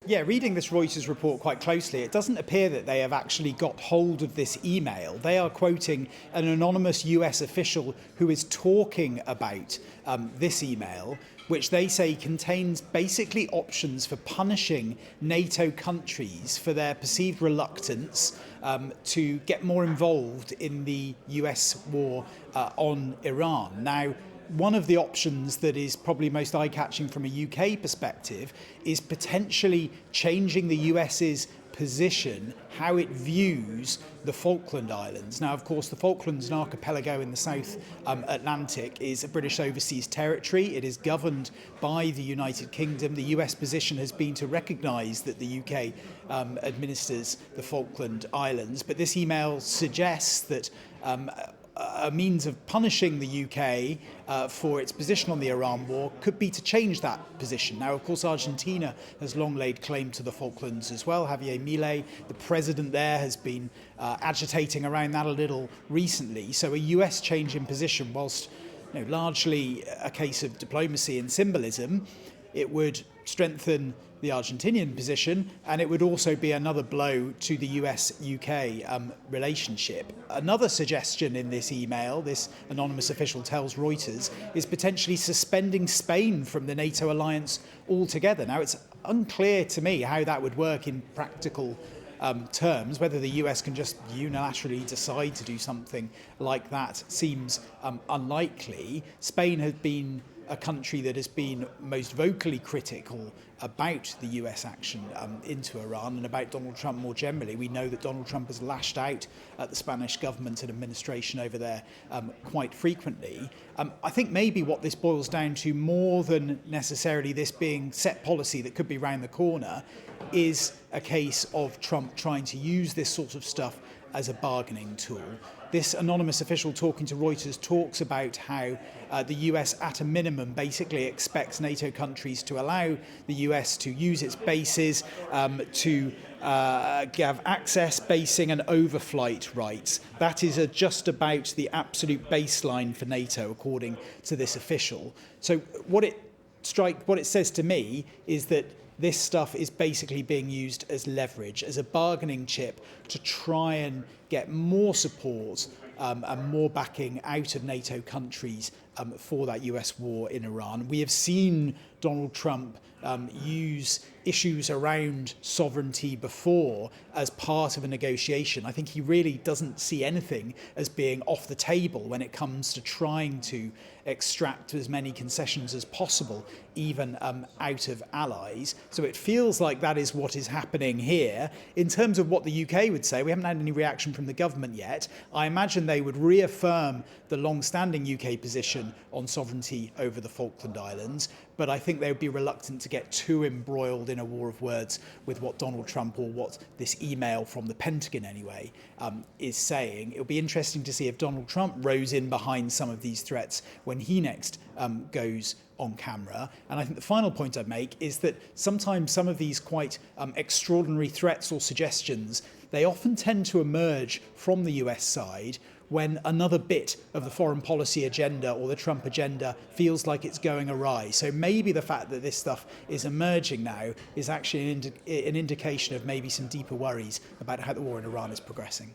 Yeah, reading this Reuters report quite closely, it doesn't appear that they have actually got hold of this email. They are quoting an anonymous US official who is talking about this email, which they say contains basically options for punishing NATO countries for their perceived reluctance to get more involved in the US war on Iran. Now, one of the options that is probably most eye-catching from a UK perspective is potentially changing the US's position, how it views the Falkland Islands. Now, of course, the Falklands, an archipelago in the South Atlantic, is a British overseas territory. It is governed by the United Kingdom. The US position has been to recognise that the UK administers the Falkland Islands, but this email suggests that a means of punishing the UK for its position on the Iran war could be to change that position. Now, of course, Argentina has long laid claim to the Falklands as well. Javier Milei, the president there, has been agitating around that a little recently. So a US change in position, whilst largely a case of diplomacy and symbolism, it would strengthen the Argentinian position, and it would also be another blow to the US-UK relationship. Another suggestion in this email, this anonymous official tells Reuters, is potentially suspending Spain from the NATO alliance altogether. Now, it's unclear to me how that would work in practical terms. Whether the US can just unilaterally decide to do something like that seems unlikely. Spain has been a country that has been most vocally critical about the US action into Iran and about Donald Trump more generally. We know that Donald Trump has lashed out at the Spanish government and administration over there quite frequently. I think maybe what this boils down to, more than necessarily this being set policy that could be round the corner, is a case of Trump trying to use this sort of stuff as a bargaining tool. This anonymous official talking to Reuters talks about how the US at a minimum basically expects NATO countries to allow the US to use its bases, to have access, basing and overflight rights. That is just about the absolute baseline for NATO, according to this official. So what it says to me is that this stuff is basically being used as leverage, as a bargaining chip to try and get more support and more backing out of NATO countries for that US war in Iran. We have seen Donald Trump use issues around sovereignty before as part of a negotiation. I think he really doesn't see anything as being off the table when it comes to trying to extract as many concessions as possible, even out of allies. So it feels like that is what is happening here. In terms of what the UK would say, we haven't had any reaction from the government yet. I imagine they would reaffirm the long-standing UK position on sovereignty over the Falkland Islands, but I think they would be reluctant to get too embroiled in a war of words with what Donald Trump, or what this email from the Pentagon anyway, is saying. It'll be interesting to see if Donald Trump rows in behind some of these threats when he next goes on camera. And I think the final point I'd make is that sometimes some of these quite extraordinary threats or suggestions, they often tend to emerge from the US side when another bit of the foreign policy agenda or the Trump agenda feels like it's going awry. So maybe the fact that this stuff is emerging now is actually an indication of maybe some deeper worries about how the war in Iran is progressing.